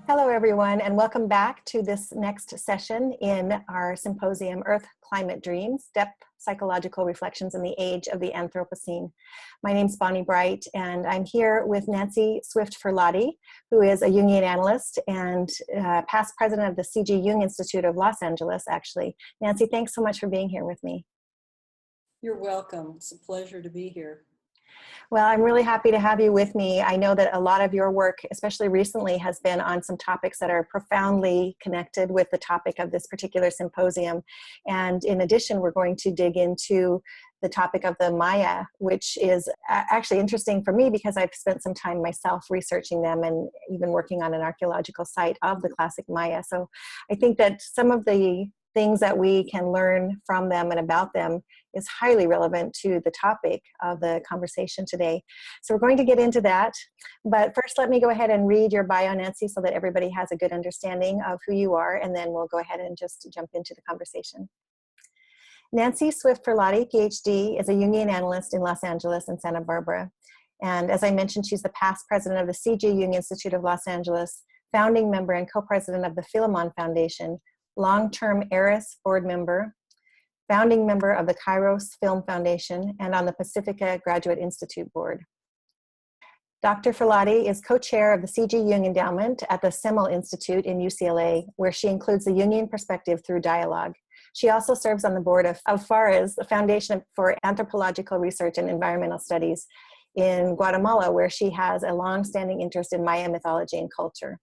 Hello, everyone, and welcome back to this next session in our symposium, Earth Climate Dreams, Depth Psychological Reflections in the Age of the Anthropocene. My name's Bonnie Bright, and I'm here with Nancy Swift-Furlotti, who is a Jungian analyst and past president of the C.G. Jung Institute of Los Angeles, actually. Nancy, thanks so much for being here with me. You're welcome. It's a pleasure to be here. Well, I'm really happy to have you with me. I know that a lot of your work, especially recently, has been on some topics that are profoundly connected with the topic of this particular symposium. And in addition, we're going to dig into the topic of the Maya, which is actually interesting for me because I've spent some time myself researching them and even working on an archaeological site of the classic Maya. So I think that some of the things that we can learn from them and about them is highly relevant to the topic of the conversation today. So we're going to get into that. But first, let me go ahead and read your bio, Nancy, so that everybody has a good understanding of who you are, and then we'll go ahead and just jump into the conversation. Nancy Swift-Furlotti, PhD, is a Jungian analyst in Los Angeles and Santa Barbara. And as I mentioned, she's the past president of the C.G. Jung Institute of Los Angeles, founding member and co-president of the Philemon Foundation, long-term ERIS board member, founding member of the Kairos Film Foundation, and on the Pacifica Graduate Institute Board. Dr. Furlotti is co-chair of the C.G. Jung Endowment at the Semel Institute in UCLA, where she includes the Jungian perspective through dialogue. She also serves on the board of FARES, the Foundation for Anthropological Research and Environmental Studies in Guatemala, where she has a long-standing interest in Maya mythology and culture.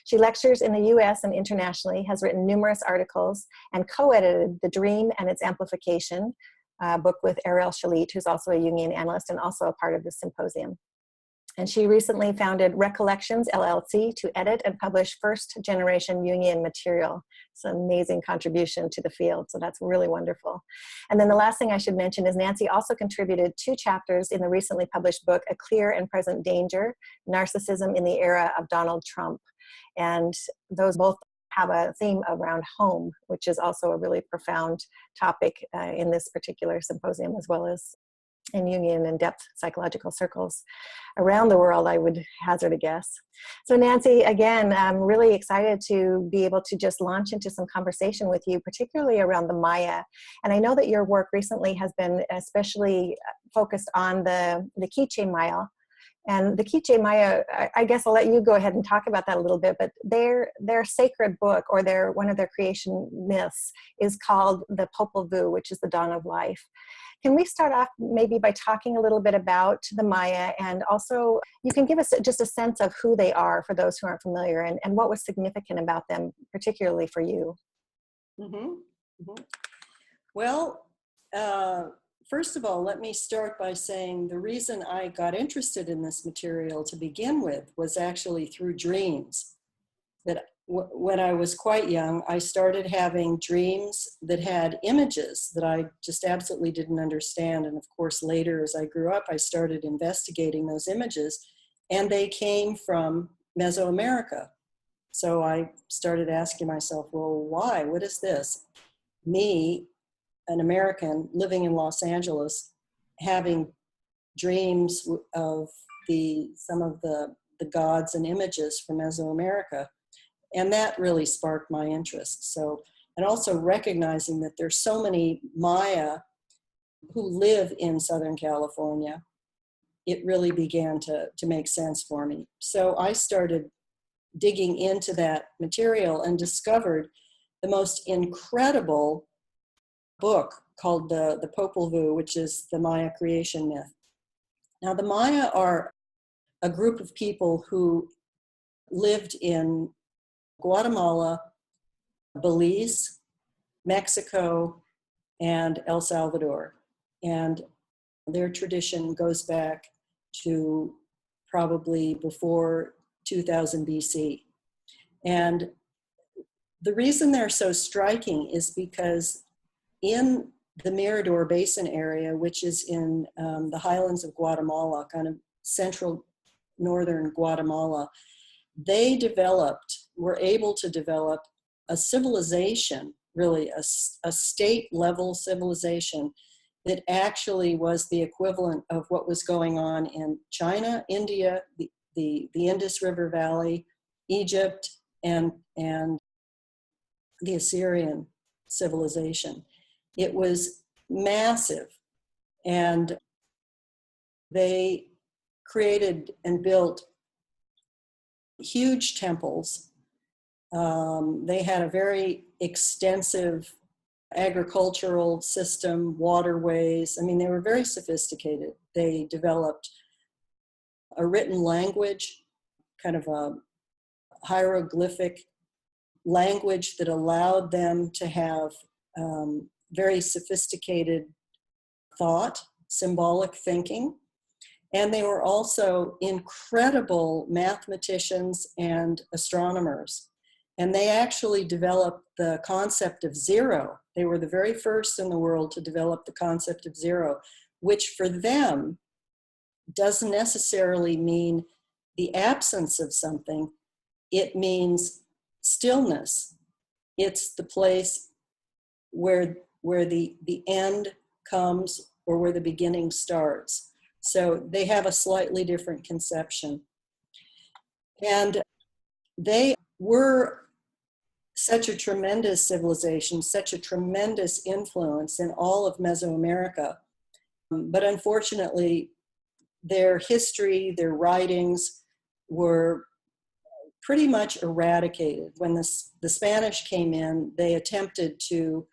She lectures in the US and internationally, has written numerous articles, and co-edited The Dream and Its Amplification, book with Ariel Shalit, who's also a Jungian analyst and also a part of the symposium. And she recently founded Recollections, LLC, to edit and publish first-generation Jungian material. It's an amazing contribution to the field, so that's really wonderful. And then the last thing I should mention is Nancy also contributed 2 chapters in the recently published book, A Clear and Present Danger, Narcissism in the Era of Donald Trump. And those both have a theme around home, which is also a really profound topic in this particular symposium, as well as in Jungian and depth psychological circles around the world, I would hazard a guess. So Nancy, again, I'm really excited to be able to just launch into some conversation with you, particularly around the Maya. And I know that your work recently has been especially focused on the Quiche Maya. And the Quiche Maya, I guess I'll let you go ahead and talk about that a little bit, but their sacred book, or one of their creation myths, is called the Popol Vuh, which is the dawn of life. Can we start off maybe by talking a little bit about the Maya, and also you can give us just a sense of who they are for those who aren't familiar, and what was significant about them, particularly for you? Well, first of all, let me start by saying the reason I got interested in this material to begin with was actually through dreams. That when I was quite young, I started having dreams that had images that I just absolutely didn't understand. And of course, later as I grew up, I started investigating those images, and they came from Mesoamerica. So I started asking myself, well, why? What is this? Me, an American living in Los Angeles, having dreams of some of the gods and images from Mesoamerica. And that really sparked my interest. So, and also recognizing that there's so many Maya who live in Southern California, it really began to make sense for me. So I started digging into that material and discovered the most incredible book called the Popol Vuh, which is the Maya creation myth. Now, the Maya are a group of people who lived in Guatemala, Belize, Mexico, and El Salvador. And their tradition goes back to probably before 2000 BC. And the reason they're so striking is because in the Mirador Basin area, which is in the highlands of Guatemala, kind of central northern Guatemala, they were able to develop a civilization, really a state-level civilization that actually was the equivalent of what was going on in China, India, the Indus River Valley, Egypt, and the Assyrian civilization. It was massive, and they created and built huge temples. They had a very extensive agricultural system, waterways. I mean, they were very sophisticated. They developed a written language, kind of a hieroglyphic language that allowed them to have very sophisticated thought, symbolic thinking. And they were also incredible mathematicians and astronomers. And they actually developed the concept of zero. They were the very first in the world to develop the concept of zero, which for them doesn't necessarily mean the absence of something. It means stillness. It's the place where the end comes or where the beginning starts. So they have a slightly different conception. And they were such a tremendous civilization, such a tremendous influence in all of Mesoamerica. But unfortunately, their history, their writings were pretty much eradicated. When the Spanish came in, they attempted to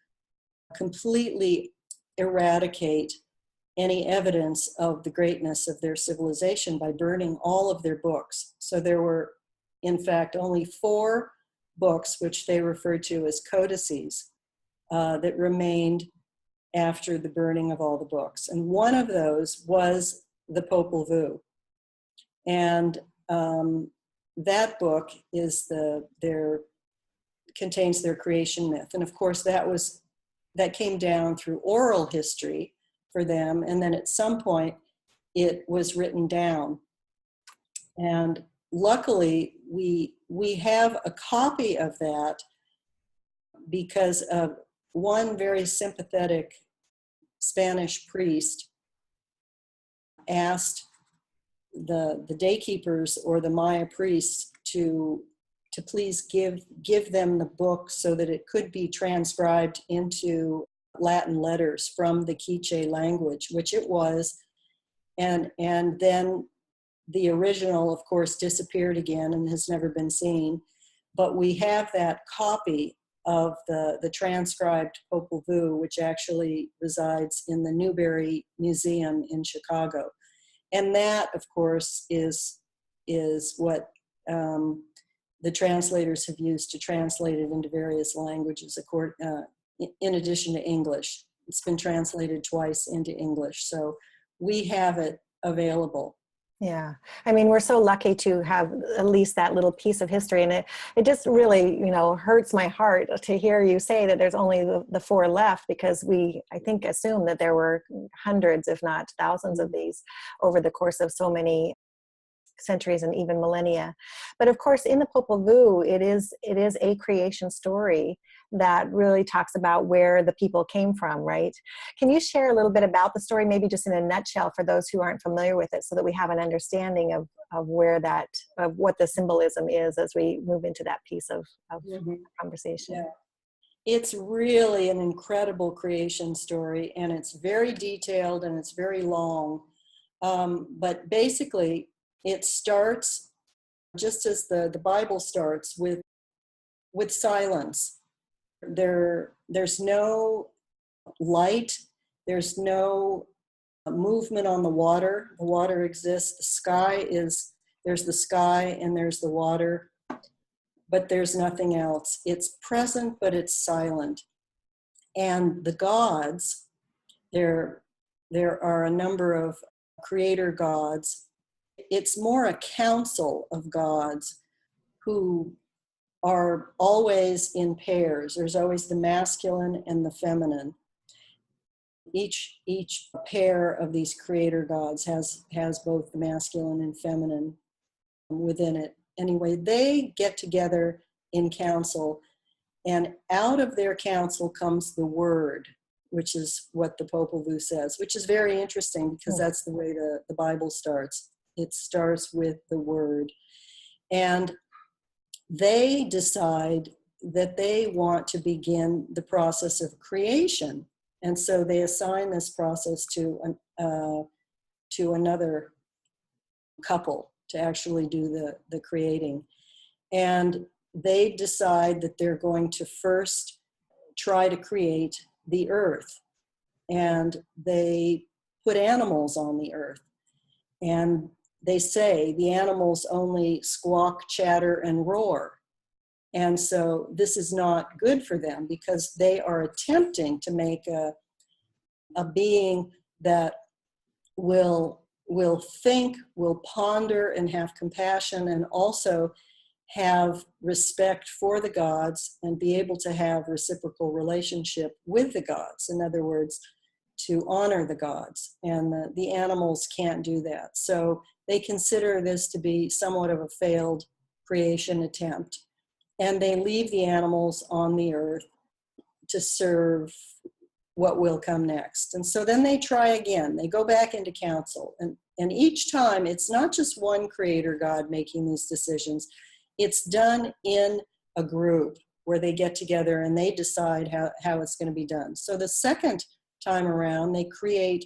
completely eradicate any evidence of the greatness of their civilization by burning all of their books. So there were, in fact, only 4 books, which they referred to as codices, that remained after the burning of all the books. And one of those was the Popol Vuh. And that book is contains their creation myth. And of course, that came down through oral history for them. And then at some point, it was written down. And luckily, we have a copy of that because of one very sympathetic Spanish priest asked the daykeepers or the Maya priests to please give them the book so that it could be transcribed into Latin letters from the Quiche language, which it was. And then the original, of course, disappeared again and has never been seen. But we have that copy of the transcribed Popol Vuh, which actually resides in the Newberry Museum in Chicago. And that, of course, is what the translators have used to translate it into various languages, in addition to English. It's been translated twice into English. So we have it available. Yeah. I mean, we're so lucky to have at least that little piece of history. And it just really, hurts my heart to hear you say that there's only the 4 left, because I think, assume that there were hundreds, if not thousands of these over the course of so many centuries and even millennia. But of course, in the Popol Vuh, it is a creation story that really talks about where the people came from, right? Can you share a little bit about the story, maybe just in a nutshell, for those who aren't familiar with it, so that we have an understanding of what the symbolism is as we move into that piece of conversation? Yeah. It's really an incredible creation story, and it's very detailed and it's very long. But basically, it starts just as the Bible starts, with silence. There's no light, there's no movement on the water. The water exists. There's the sky and there's the water, but there's nothing else. It's present, but it's silent. And the gods, there are a number of creator gods. It's more a council of gods who are always in pairs. There's always the masculine and the feminine. Each pair of these creator gods has both the masculine and feminine within it. Anyway, they get together in council, and out of their council comes the word, which is what the Popol Vuh says, which is very interesting because that's the way the Bible starts. It starts with the word. And they decide that they want to begin the process of creation. And so they assign this process to another couple to actually do the creating. And they decide that they're going to first try to create the earth. And they put animals on the earth. And they say the animals only squawk, chatter, and roar. And so this is not good for them because they are attempting to make a being that will think, will ponder, and have compassion, and also have respect for the gods and be able to have reciprocal relationship with the gods. In other words, to honor the gods. And the animals can't do that. So they consider this to be somewhat of a failed creation attempt. And they leave the animals on the earth to serve what will come next. And so then they try again. They go back into council. And each time, it's not just one creator God making these decisions. It's done in a group where they get together and they decide how it's going to be done. So the second time around, they create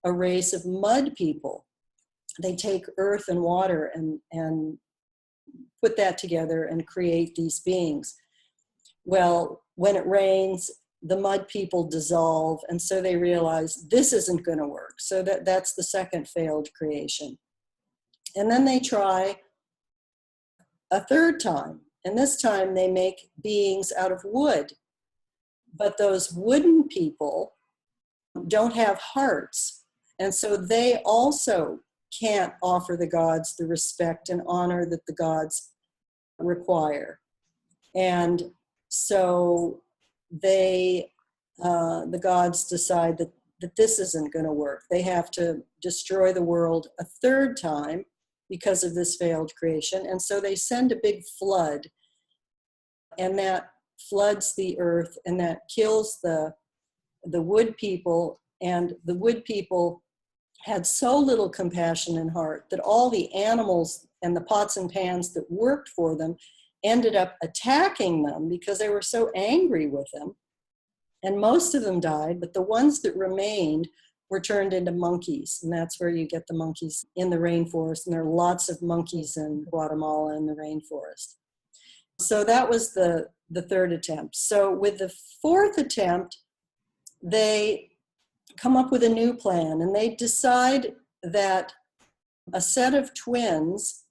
a race of mud people. They take earth and water and put that together and create these beings. Well, when it rains, the mud people dissolve, and so they realize this isn't going to work. So that's the second failed creation. And then they try a third time, and this time they make beings out of wood. But those wooden people don't have hearts, and so they also can't offer the gods the respect and honor that the gods require. And so the gods decide that this isn't going to work. They have to destroy the world a third time because of this failed creation. And so they send a big flood, and that floods the earth, and that kills the wood people. And the wood people had so little compassion and heart that all the animals and the pots and pans that worked for them ended up attacking them because they were so angry with them. And most of them died, but the ones that remained were turned into monkeys. And that's where you get the monkeys in the rainforest. And there are lots of monkeys in Guatemala in the rainforest. So that was the third attempt. So with the fourth attempt, they come up with a new plan, and they decide that a set of twins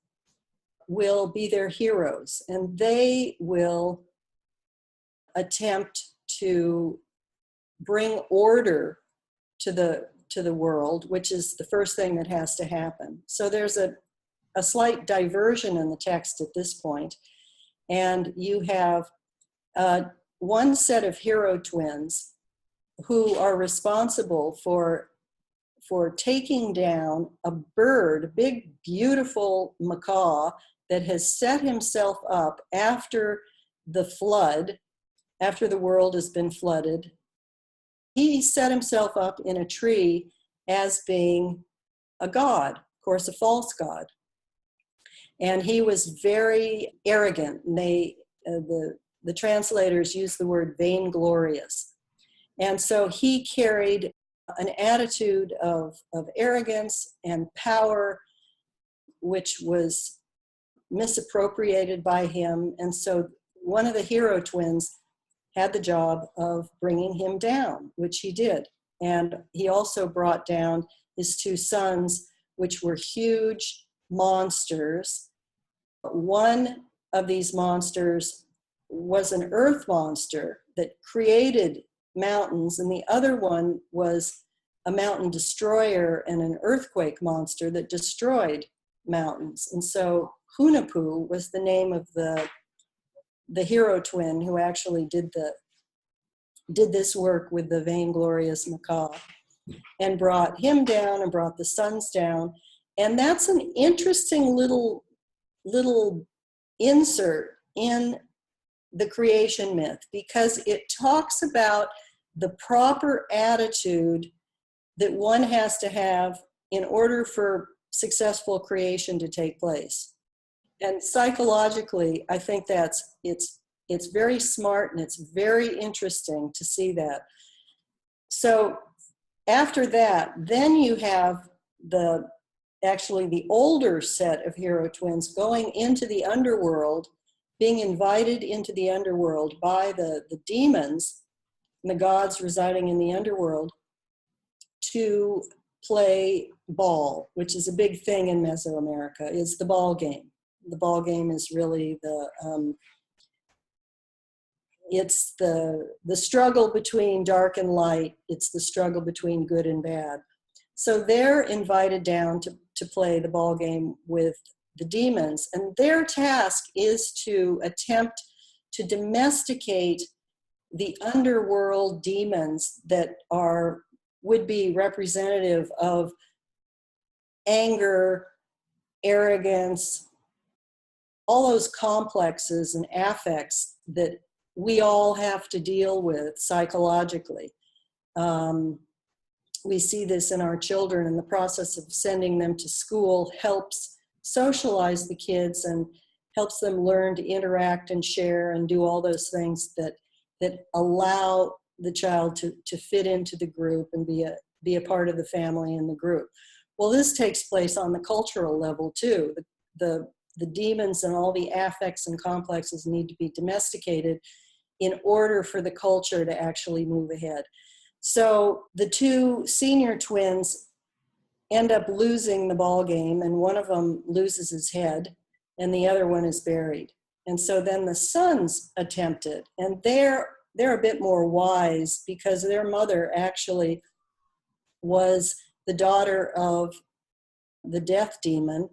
will be their heroes, and they will attempt to bring order to the world, which is the first thing that has to happen. So there's a slight diversion in the text at this point, and you have one set of hero twins who are responsible for taking down a bird, a big, beautiful macaw that has set himself up after the flood, after the world has been flooded. He set himself up in a tree as being a god, of course, a false god. And he was very arrogant. And the translators use the word vainglorious. And so he carried an attitude of arrogance and power, which was misappropriated by him. And so one of the hero twins had the job of bringing him down, which he did. And he also brought down his two sons, which were huge monsters. One of these monsters was an earth monster that created mountains, and the other one was a mountain destroyer and an earthquake monster that destroyed mountains. And so Hunahpu was the name of the hero twin who actually did this work with the vainglorious macaw, and brought him down and brought the sons down. And that's an interesting little insert in the creation myth, because it talks about the proper attitude that one has to have in order for successful creation to take place. And psychologically, I think it's very smart and it's very interesting to see that. So after that, then you have actually the older set of hero twins going into the underworld, being invited into the underworld by the demons and the gods residing in the underworld to play ball, which is a big thing in Mesoamerica, is the ball game. The ball game is really it's the struggle between dark and light. It's the struggle between good and bad. So they're invited down to play the ball game with the demons, and their task is to attempt to domesticate the underworld demons that would be representative of anger, arrogance, all those complexes and affects that we all have to deal with psychologically. We see this in our children, and the process of sending them to school helps socialize the kids and helps them learn to interact and share and do all those things that allow the child to fit into the group and be a part of the family and the group. Well, this takes place on the cultural level too. The demons and all the affects and complexes need to be domesticated in order for the culture to actually move ahead. So the two senior twins end up losing the ball game, and one of them loses his head and the other one is buried. And so then the sons attempt it, and they're a bit more wise because their mother actually was the daughter of the death demon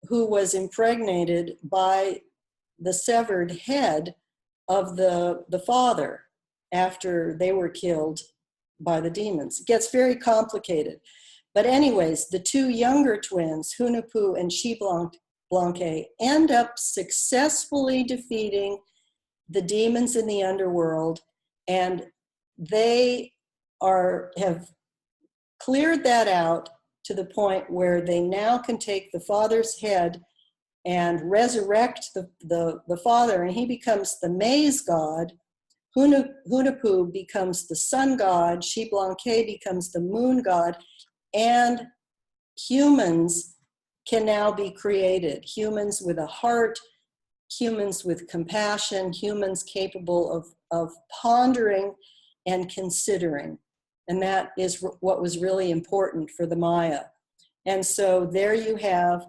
who was impregnated by the severed head of the father after they were killed by the demons. It gets very complicated. But anyways, the two younger twins, Hunahpu and Xiblanque, end up successfully defeating the demons in the underworld, and they have cleared that out to the point where they now can take the father's head and resurrect the father, and he becomes the maize god. Hunahpu becomes the sun god, Xiblanque becomes the moon god, and humans can now be created. Humans with a heart, humans with compassion, humans capable of pondering and considering. And that is what was really important for the Maya. And so there you have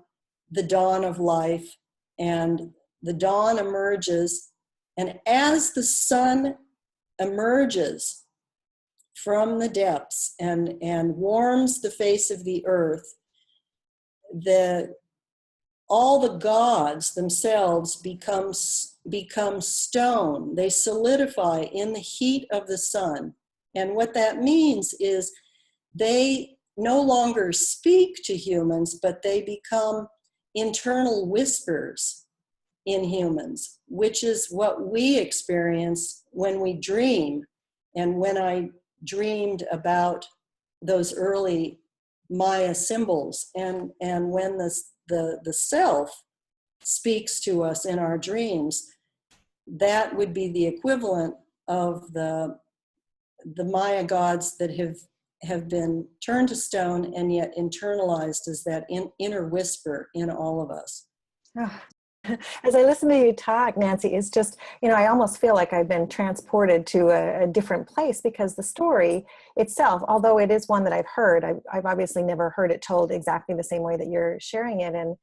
the dawn of life, and the dawn emerges. And as the sun emerges from the depths and warms the face of the earth, all the gods themselves become stone. They solidify in the heat of the sun. And what that means is they no longer speak to humans, but they become internal whispers in humans, which is what we experience when we dream. And when I dreamed about those early Maya symbols, and when the self speaks to us in our dreams, that would be the equivalent of the Maya gods that have been turned to stone and yet internalized as that inner whisper in all of us. Oh. As I listen to you talk, Nancy, it's just, I almost feel like I've been transported to a different place, because the story itself, although it is one that I've heard, I've obviously never heard it told exactly the same way that you're sharing it. And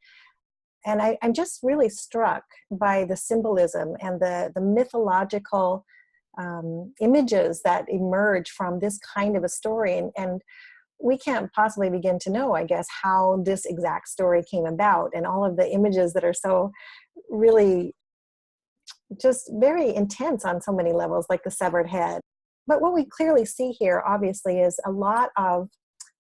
I'm just really struck by the symbolism and the mythological images that emerge from this kind of a story. And we can't possibly begin to know, I guess, how this exact story came about, and all of the images that are so really just very intense on so many levels, like the severed head. But what we clearly see here, obviously, is a lot of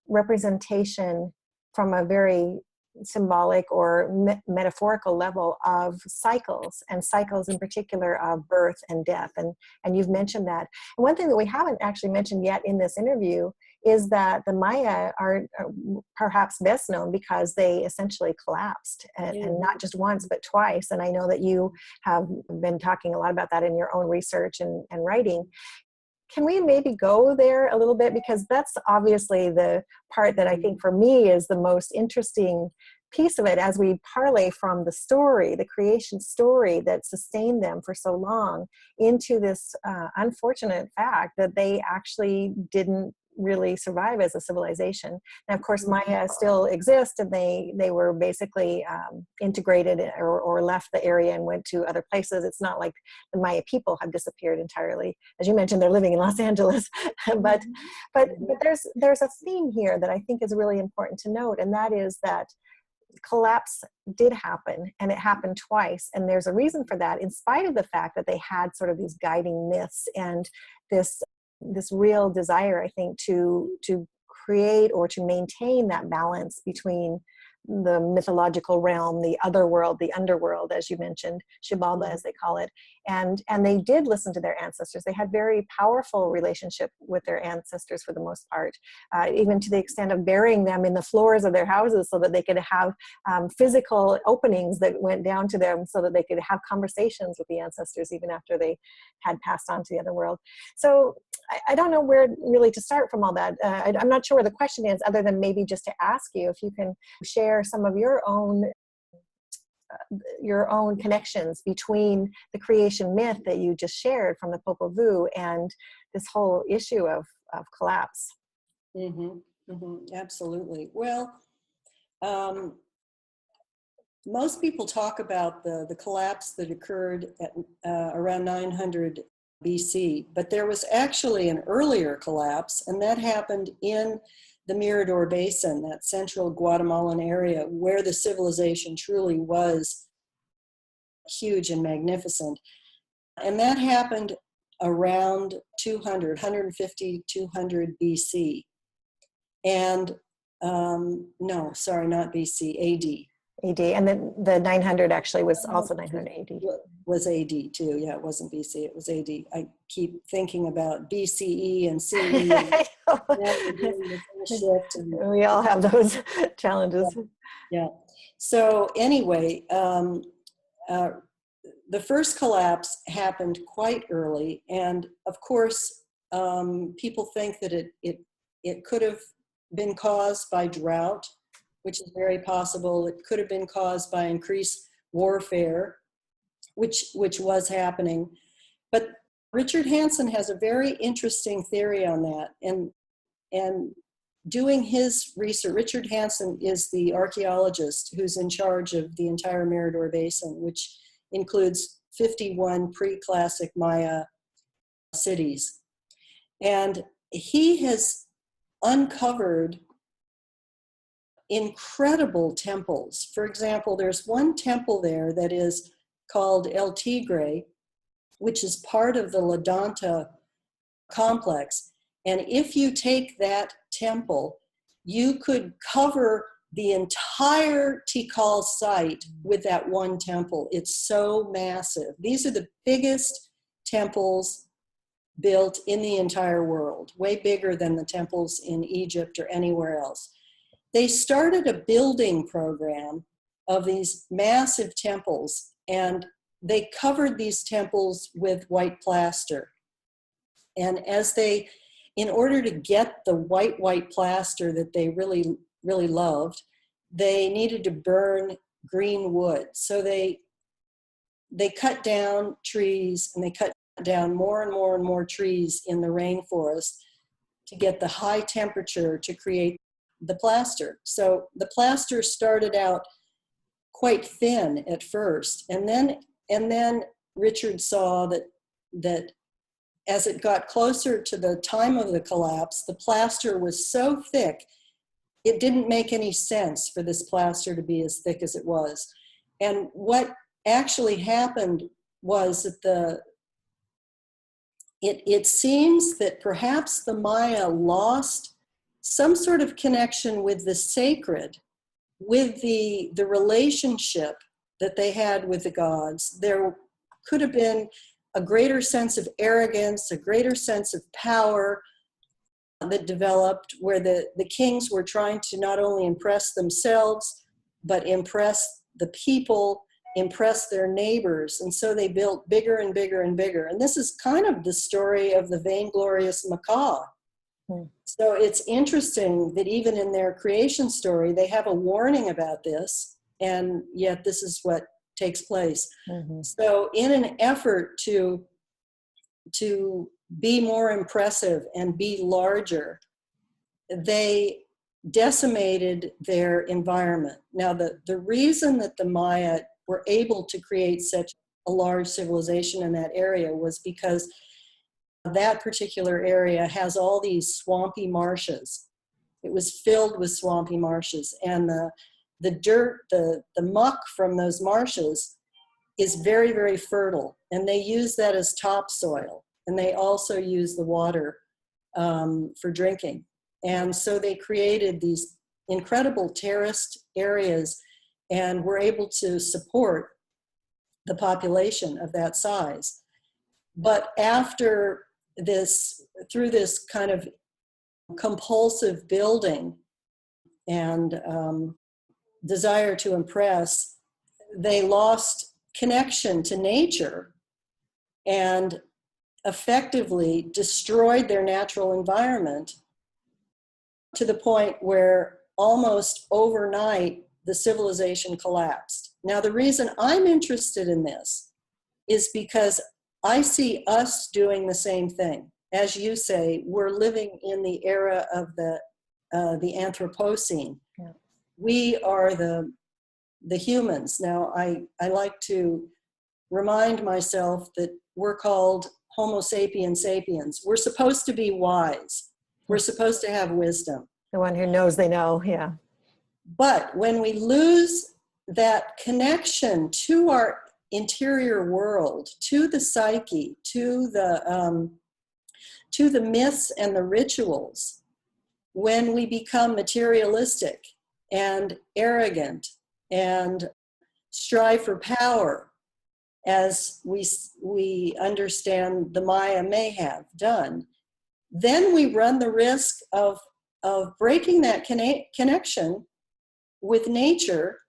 representation from a very symbolic or metaphorical level of cycles, and cycles in particular of birth and death. And you've mentioned that. And one thing that we haven't actually mentioned yet in this interview is that the Maya are perhaps best known because they essentially collapsed, and not just once, but twice. And I know that you have been talking a lot about that in your own research and writing. Can we maybe go there a little bit? Because that's obviously the part that I think for me is the most interesting piece of it, as we parlay from the story, the creation story that sustained them for so long, into this unfortunate fact that they actually didn't really survive as a civilization. And of course, Maya still exist, and they were basically integrated or left the area and went to other places. It's not like the Maya people have disappeared entirely. As you mentioned, they're living in Los Angeles. but there's a theme here that I think is really important to note, and that is that collapse did happen, and it happened twice. And there's a reason for that, in spite of the fact that they had sort of these guiding myths and this real desire, I think, to create or to maintain that balance between the mythological realm, the other world, the underworld, as you mentioned, Xibalba, as they call it. And they did listen to their ancestors. They had very powerful relationship with their ancestors for the most part, even to the extent of burying them in the floors of their houses so that they could have physical openings that went down to them so that they could have conversations with the ancestors even after they had passed on to the other world. So I don't know where really to start from all that. I'm not sure where the question is, other than maybe just to ask you if you can share some of your own connections between the creation myth that you just shared from the Popol Vuh and this whole issue of collapse. Absolutely. Well, most people talk about the collapse that occurred at around 900 BC, but there was actually an earlier collapse, and that happened in the Mirador Basin, that central Guatemalan area where the civilization truly was huge and magnificent. And that happened around 150, 200 BC. And no, sorry, not BC, AD. AD, and then the 900 actually was also 900 AD. Was AD too, yeah, it wasn't BC, it was AD. I keep thinking about BCE and CE. And we all have those challenges. Yeah. So anyway, the first collapse happened quite early, and of course, people think that it could have been caused by drought, which is very possible. It could have been caused by increased warfare, which was happening. But Richard Hansen has a very interesting theory on that. And doing his research, Richard Hansen is the archaeologist who's in charge of the entire Mirador Basin, which includes 51 pre-classic Maya cities. And he has uncovered incredible temples. For example, there's one temple there that is called El Tigre, which is part of the La Danta complex. And if you take that temple, you could cover the entire Tikal site with that one temple. It's so massive. These are the biggest temples built in the entire world, way bigger than the temples in Egypt or anywhere else. They started a building program of these massive temples, and they covered these temples with white plaster. And in order to get the white plaster that they really, really loved, they needed to burn green wood. So they cut down trees, and they cut down more and more and more trees in the rainforest to get the high temperature to create the plaster. So the plaster started out quite thin at first, and then Richard saw that as it got closer to the time of the collapse, the plaster was so thick, it didn't make any sense for this plaster to be as thick as it was. And what actually happened was that it seems that perhaps the Maya lost some sort of connection with the sacred, with the relationship that they had with the gods. There could have been a greater sense of arrogance, a greater sense of power, that developed where the kings were trying to not only impress themselves, but impress the people, impress their neighbors. And so they built bigger and bigger and bigger. And this is kind of the story of the vainglorious macaw. So it's interesting that even in their creation story, they have a warning about this, and yet this is what takes place. So in an effort to be more impressive and be larger, they decimated their environment. Now, the reason that the Maya were able to create such a large civilization in that area was because that particular area has all these swampy marshes. It was filled with swampy marshes, and the dirt, the muck from those marshes is very, very fertile, and they use that as topsoil, and they also use the water for drinking. And so they created these incredible terraced areas and were able to support the population of that size. But after this, through this kind of compulsive building and desire to impress, they lost connection to nature and effectively destroyed their natural environment to the point where almost overnight the civilization collapsed. Now, the reason I'm interested in this is because I see us doing the same thing. As you say, we're living in the era of the Anthropocene. Yeah. We are the humans. Now, I like to remind myself that we're called Homo sapiens sapiens. We're supposed to be wise. We're supposed to have wisdom. The one who knows they know, yeah. But when we lose that connection to our interior world, to the psyche, to the myths and the rituals, when we become materialistic and arrogant and strive for power, as we understand the Maya may have done, then we run the risk of breaking that connection with nature,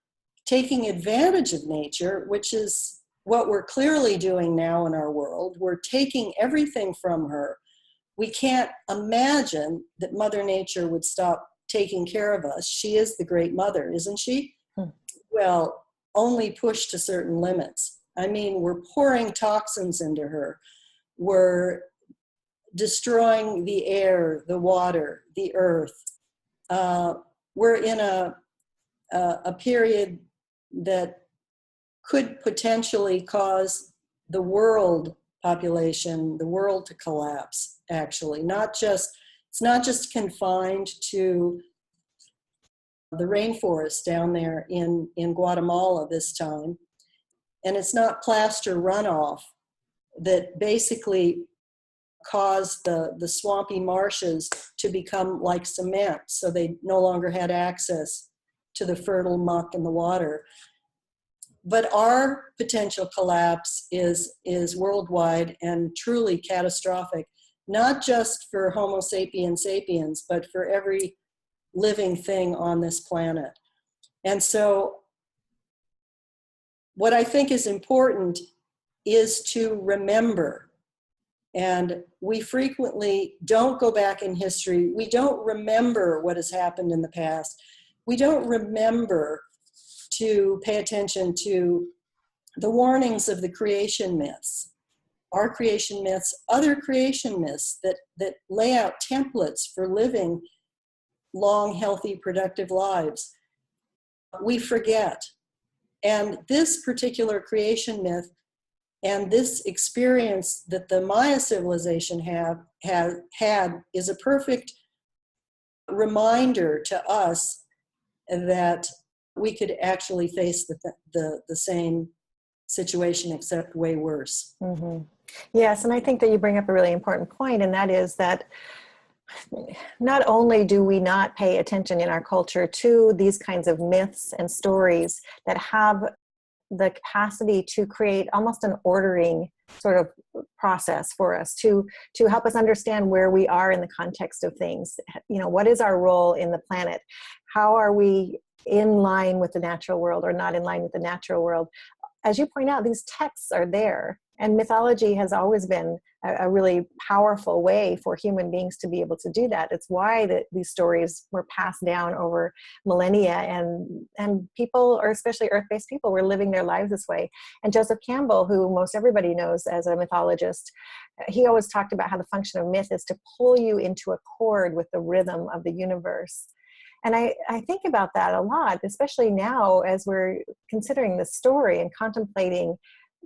taking advantage of nature, which is what we're clearly doing now in our world. We're taking everything from her. We can't imagine that Mother Nature would stop taking care of us. She is the great mother, isn't she? Well, only pushed to certain limits. I mean, we're pouring toxins into her. We're destroying the air, the water, the earth. We're in a period that could potentially cause the world population, the world to collapse, actually. It's not just confined to the rainforest down there in Guatemala this time. And it's not plaster runoff that basically caused the swampy marshes to become like cement, so they no longer had access to the fertile muck and the water. But our potential collapse is worldwide and truly catastrophic, not just for Homo sapiens sapiens, but for every living thing on this planet. And so what I think is important is to remember. And we frequently don't go back in history. We don't remember what has happened in the past. We don't remember to pay attention to the warnings of the creation myths, our creation myths, other creation myths that lay out templates for living long, healthy, productive lives. We forget. And this particular creation myth and this experience that the Maya civilization had is a perfect reminder to us that we could actually face the same situation, except way worse. Mm-hmm. Yes, and I think that you bring up a really important point, and that is that not only do we not pay attention in our culture to these kinds of myths and stories that have the capacity to create almost an ordering sort of process for us to help us understand where we are in the context of things. You know, what is our role in the planet? How are we in line with the natural world or not in line with the natural world? As you point out, these texts are there, and mythology has always been a really powerful way for human beings to be able to do that. It's why these stories were passed down over millennia, and people, or especially earth-based people, were living their lives this way. And Joseph Campbell, who most everybody knows as a mythologist, he always talked about how the function of myth is to pull you into accord with the rhythm of the universe. And I think about that a lot, especially now as we're considering this story and contemplating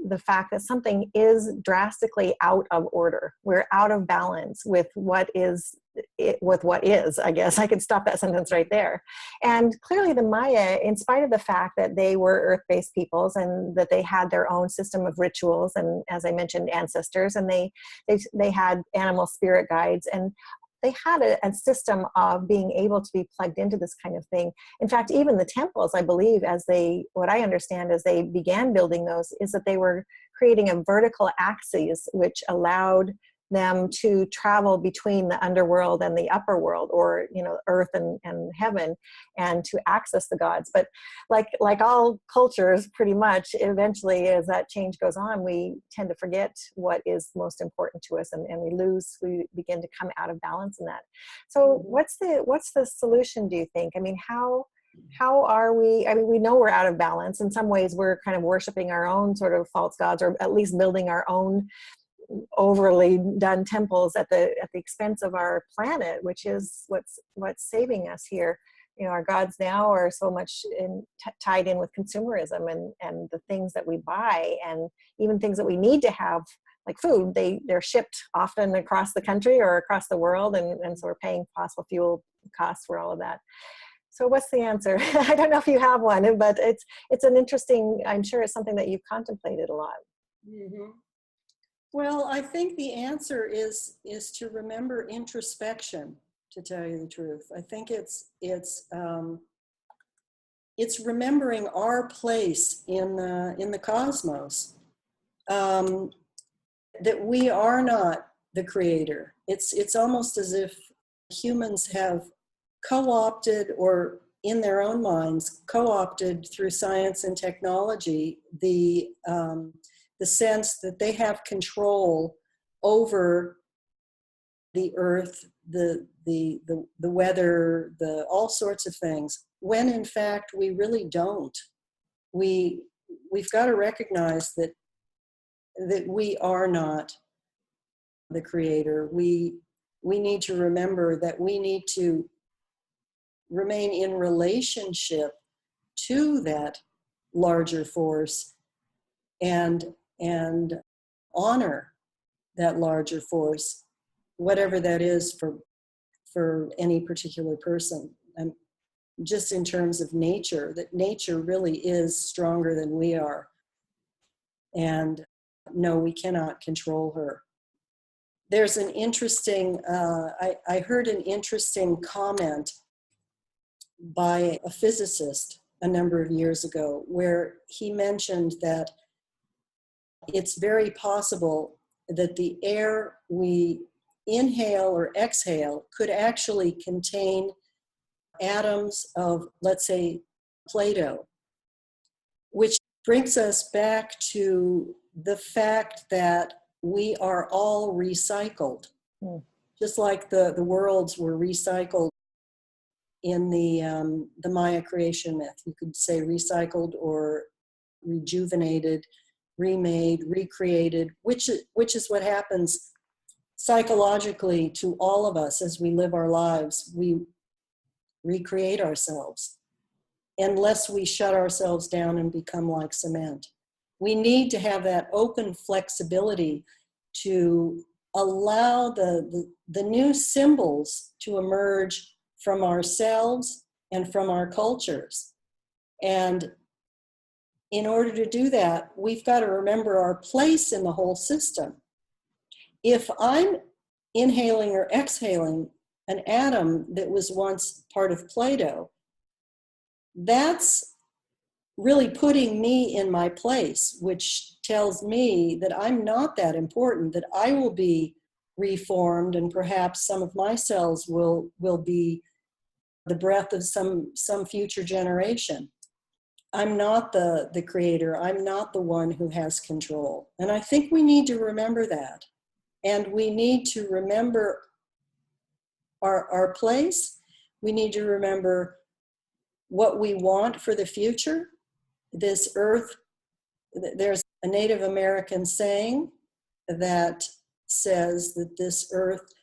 the fact that something is drastically out of order. We're out of balance with what is, I guess. I could stop that sentence right there. And clearly the Maya, in spite of the fact that they were earth-based peoples and that they had their own system of rituals and, as I mentioned, ancestors, and they had animal spirit guides, and they had a system of being able to be plugged into this kind of thing. In fact, even the temples, I believe, what I understand as they began building those, is that they were creating a vertical axis which allowed them to travel between the underworld and the upper world, or, you know, earth and heaven, and to access the gods. But like all cultures, pretty much, eventually, as that change goes on, we tend to forget what is most important to us, and we begin to come out of balance in that. So what's the solution, do you think? I mean, how are we? I mean, we know we're out of balance. In some ways, we're kind of worshiping our own sort of false gods, or at least building our own overly done temples at the expense of our planet, which is what's saving us here. You know, our gods now are so much tied in with consumerism and the things that we buy, and even things that we need to have, like food. They're shipped often across the country or across the world, and so we're paying fossil fuel costs for all of that. So what's the answer? I don't know if you have one, but it's an interesting, I'm sure it's something that you've contemplated a lot. Mm-hmm. Well, I think the answer is to remember introspection, to tell you the truth. I think it's remembering our place in the cosmos, that we are not the creator. It's almost as if humans have co-opted, or in their own minds, co-opted through science and technology, the sense that they have control over the earth, the weather, all sorts of things, when in fact we really don't. We've got to recognize that we are not the creator. We need to remember that we need to remain in relationship to that larger force, and honor that larger force, whatever that is for any particular person. And just in terms of nature, that nature really is stronger than we are. And no, we cannot control her. There's an interesting, I heard an interesting comment by a physicist a number of years ago, where he mentioned that it's very possible that the air we inhale or exhale could actually contain atoms of, let's say, Play-Doh, which brings us back to the fact that we are all recycled. Just like the worlds were recycled in the Maya creation myth. You could say recycled or rejuvenated, remade, recreated, which is what happens psychologically to all of us as we live our lives. We recreate ourselves unless we shut ourselves down and become like cement. We need to have that open flexibility to allow the new symbols to emerge from ourselves and from our cultures. And in order to do that, we've got to remember our place in the whole system. If I'm inhaling or exhaling an atom that was once part of Play-Doh, that's really putting me in my place, which tells me that I'm not that important, that I will be reformed, and perhaps some of my cells will be the breath of some future generation. I'm not the creator. I'm not the one who has control. And I think we need to remember that. And we need to remember our place. We need to remember what we want for the future. This earth, there's a Native American saying that says that this earth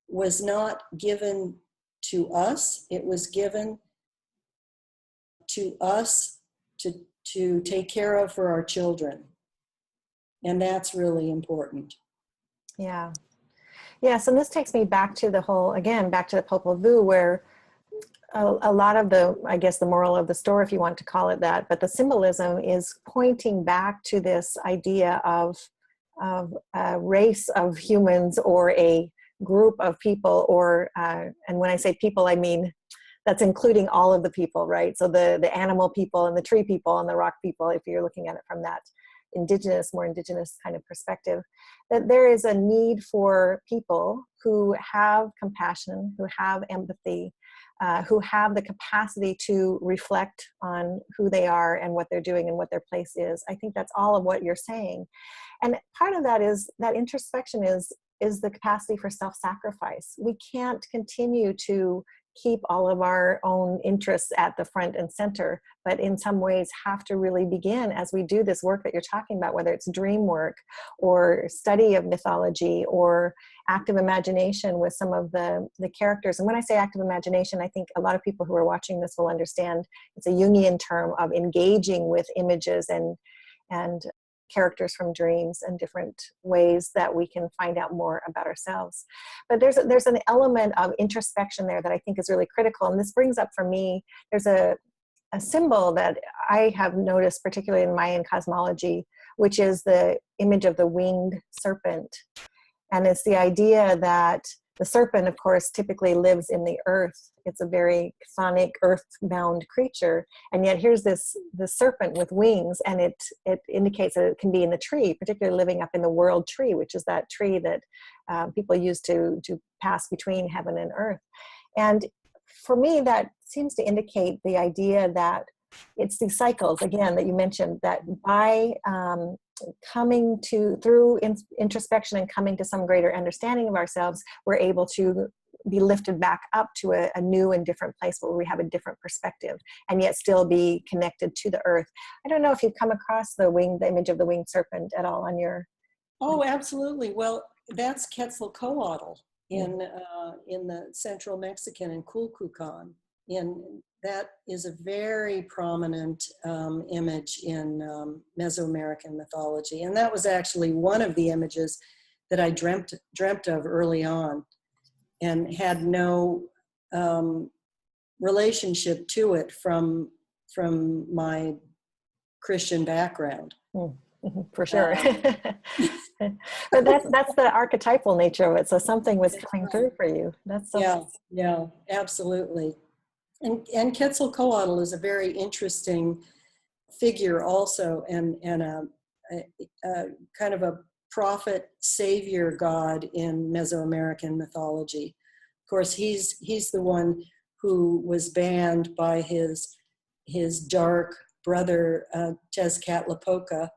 was not given to us, it was given to us to take care of for our children. And that's really important. Yeah. Yes, and this takes me back to the whole, again, back to the Popol Vuh, where a lot of the, I guess, the moral of the story, if you want to call it that, but the symbolism is pointing back to this idea of a race of humans, or a group of people, or, and when I say people, I mean, that's including all of the people, right? So the animal people and the tree people and the rock people, if you're looking at it from that more indigenous kind of perspective, that there is a need for people who have compassion, who have empathy, who have the capacity to reflect on who they are and what they're doing and what their place is. I think that's all of what you're saying. And part of that is that introspection is the capacity for self-sacrifice. We can't continue to keep all of our own interests at the front and center, but in some ways have to really begin, as we do this work that you're talking about, whether it's dream work or study of mythology or active imagination with some of the characters. And when I say active imagination, I think a lot of people who are watching this will understand it's a Jungian term of engaging with images and characters from dreams, and different ways that we can find out more about ourselves. But there's an element of introspection there that I think is really critical. And this brings up for me, there's a symbol that I have noticed, particularly in Mayan cosmology, which is the image of the winged serpent. And it's the idea that the serpent, of course, typically lives in the earth. It's a very chthonic, earth-bound creature. And yet here's the serpent with wings, and it indicates that it can be in the tree, particularly living up in the world tree, which is that tree that people use to pass between heaven and earth. And for me, that seems to indicate the idea that it's these cycles, again, that you mentioned, that by coming through introspection and coming to some greater understanding of ourselves, we're able to be lifted back up to a new and different place where we have a different perspective, and yet still be connected to the earth. I don't know if you've come across the image of the winged serpent at all on your... Oh, absolutely. Well, that's Quetzalcoatl in the Central Mexican and Culcucan. And that is a very prominent image in Mesoamerican mythology. And that was actually one of the images that I dreamt of early on, and had no relationship to it from my Christian background. For sure. But that's the archetypal nature of it. So something was coming through for you. That's so yeah, absolutely. And Quetzalcoatl is a very interesting figure also, and a kind of a prophet savior god in Mesoamerican mythology. Of course, he's the one who was banned by his dark brother Tezcatlipoca,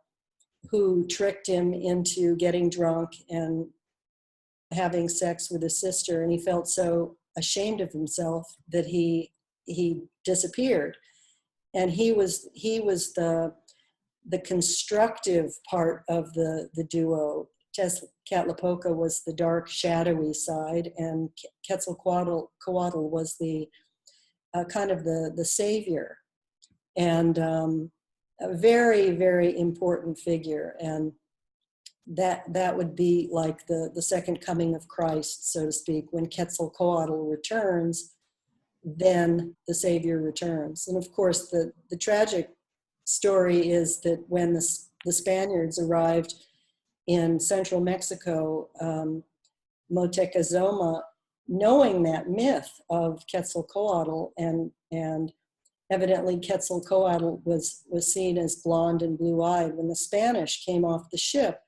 who tricked him into getting drunk and having sex with his sister, and he felt so ashamed of himself that he disappeared. And he was the constructive part of the duo. Tezcatlipoca was the dark, shadowy side, and Quetzalcoatl was the kind of the savior, and a very, very important figure. And that would be like the second coming of Christ, so to speak. When Quetzalcoatl returns, then the savior returns. And of course, the tragic story is that when the Spaniards arrived in central Mexico, Moctezuma, knowing that myth of Quetzalcoatl and evidently Quetzalcoatl was seen as blonde and blue-eyed. When the Spanish came off the ship,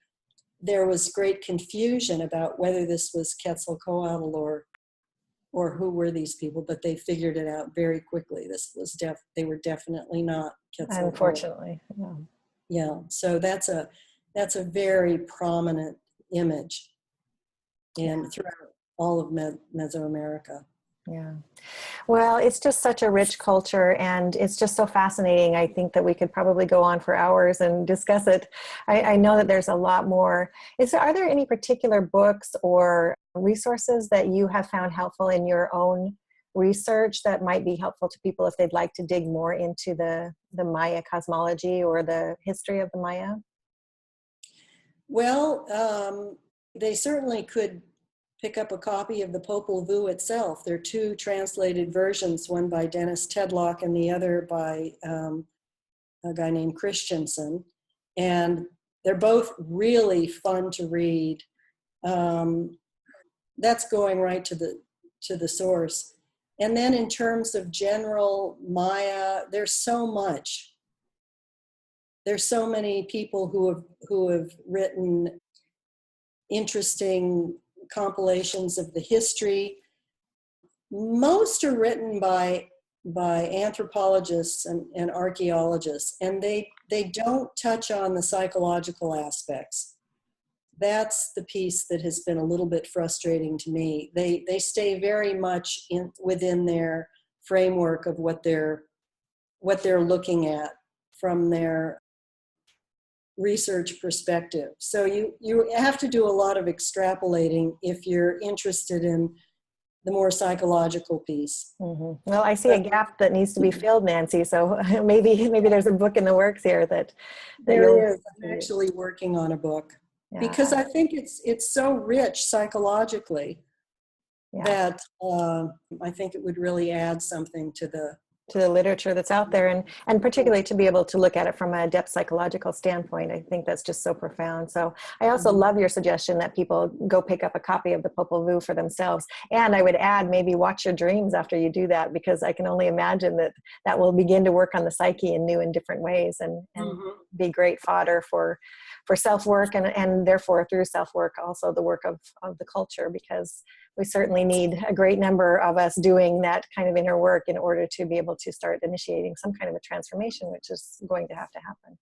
there was great confusion about whether this was Quetzalcoatl or who were these people, but they figured it out very quickly. They were definitely not Quetzalcoatl. Unfortunately, yeah. Yeah, so that's a very prominent image throughout all of Mesoamerica. Yeah. Well, it's just such a rich culture, and it's just so fascinating. I think that we could probably go on for hours and discuss it. I know that there's a lot more. Are there any particular books or resources that you have found helpful in your own research that might be helpful to people if they'd like to dig more into the Maya cosmology or the history of the Maya? Well, they certainly could pick up a copy of the Popol Vuh itself. There are two translated versions, one by Dennis Tedlock and the other by a guy named Christensen. And they're both really fun to read. That's going right to the source. And then in terms of general Maya, there's so much. There's so many people who have written interesting compilations of the history. Most are written by anthropologists and archaeologists, and they don't touch on the psychological aspects. That's the piece that has been a little bit frustrating to me. They stay very much within their framework of what they're looking at from their research perspective. So you have to do a lot of extrapolating if you're interested in the more psychological piece. Mm-hmm. Well, I see a gap that needs to be filled, Nancy. So maybe there's a book in the works here that there is. I'm actually working on a book because Yeah. I think it's so rich psychologically that I think it would really add something to the literature that's out there, and particularly to be able to look at it from a depth psychological standpoint. I think that's just so profound. So I also love your suggestion that people go pick up a copy of the Popol Vuh for themselves. And I would add, maybe watch your dreams after you do that, because I can only imagine that will begin to work on the psyche in new and different ways, and be great fodder for self-work, and therefore through self-work also the work of the culture, because we certainly need a great number of us doing that kind of inner work in order to be able to start initiating some kind of a transformation, which is going to have to happen.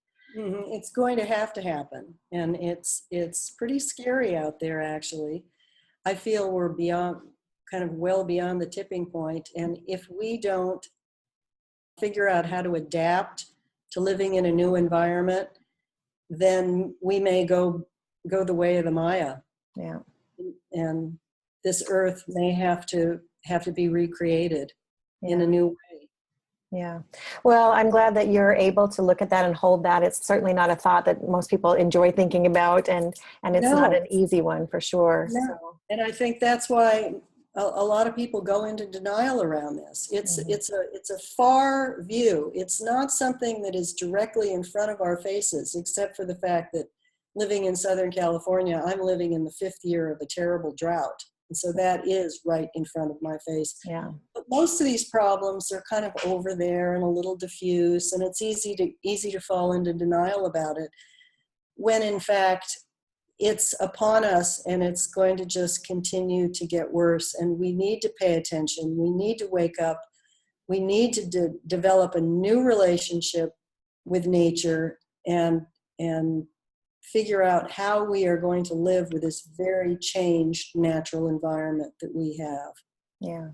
It's going to have to happen. And it's pretty scary out there, actually. I feel we're well beyond the tipping point. And if we don't figure out how to adapt to living in a new environment, then we may go the way of the Maya. Yeah. And this earth may have to be recreated in a new way. Yeah. Well, I'm glad that you're able to look at that and hold that. It's certainly not a thought that most people enjoy thinking about, and it's not an easy one for sure. No. So. And I think that's why a lot of people go into denial around this. It's a far view. It's not something that is directly in front of our faces, except for the fact that living in Southern California, I'm living in the 5th year of a terrible drought. And so that is right in front of my face. Yeah. But most of these problems are kind of over there and a little diffuse, and it's easy to fall into denial about it, when in fact it's upon us and it's going to just continue to get worse. And we need to pay attention. We need to wake up. We need to develop a new relationship with nature and figure out how we are going to live with this very changed natural environment that we have. Yeah.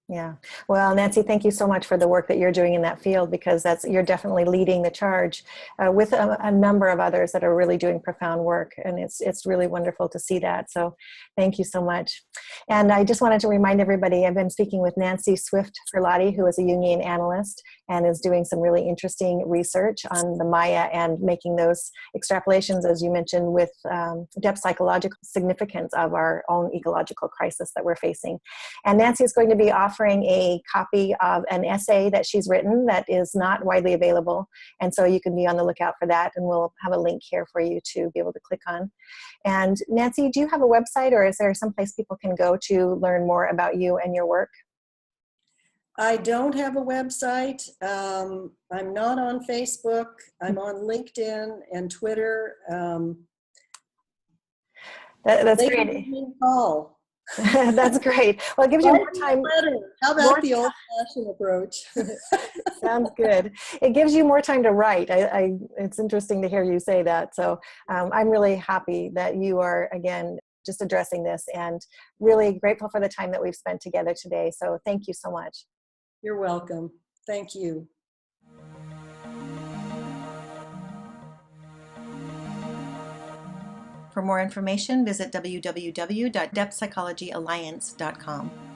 Yeah. Well, Nancy, thank you so much for the work that you're doing in that field, because you're definitely leading the charge with a number of others that are really doing profound work. And it's really wonderful to see that. So thank you so much. And I just wanted to remind everybody, I've been speaking with Nancy Swift Furlotti, who is a Jungian analyst and is doing some really interesting research on the Maya and making those extrapolations, as you mentioned, with depth psychological significance of our own ecological crisis that we're facing. And Nancy is going to be offering a copy of an essay that she's written that is not widely available. And so you can be on the lookout for that. And we'll have a link here for you to be able to click on. And Nancy, do you have a website, or is there some place people can go to learn more about you and your work? I don't have a website. I'm not on Facebook. I'm on LinkedIn and Twitter. That's They can give great. me a call. That's great. Well, it gives you Write more me time. a letter. How More about the old-fashioned approach? Sounds good. It gives you more time to write. It's interesting to hear you say that. So I'm really happy that you are, again, just addressing this, and really grateful for the time that we've spent together today. So thank you so much. You're welcome. Thank you. For more information, visit www.depthpsychologyalliance.com.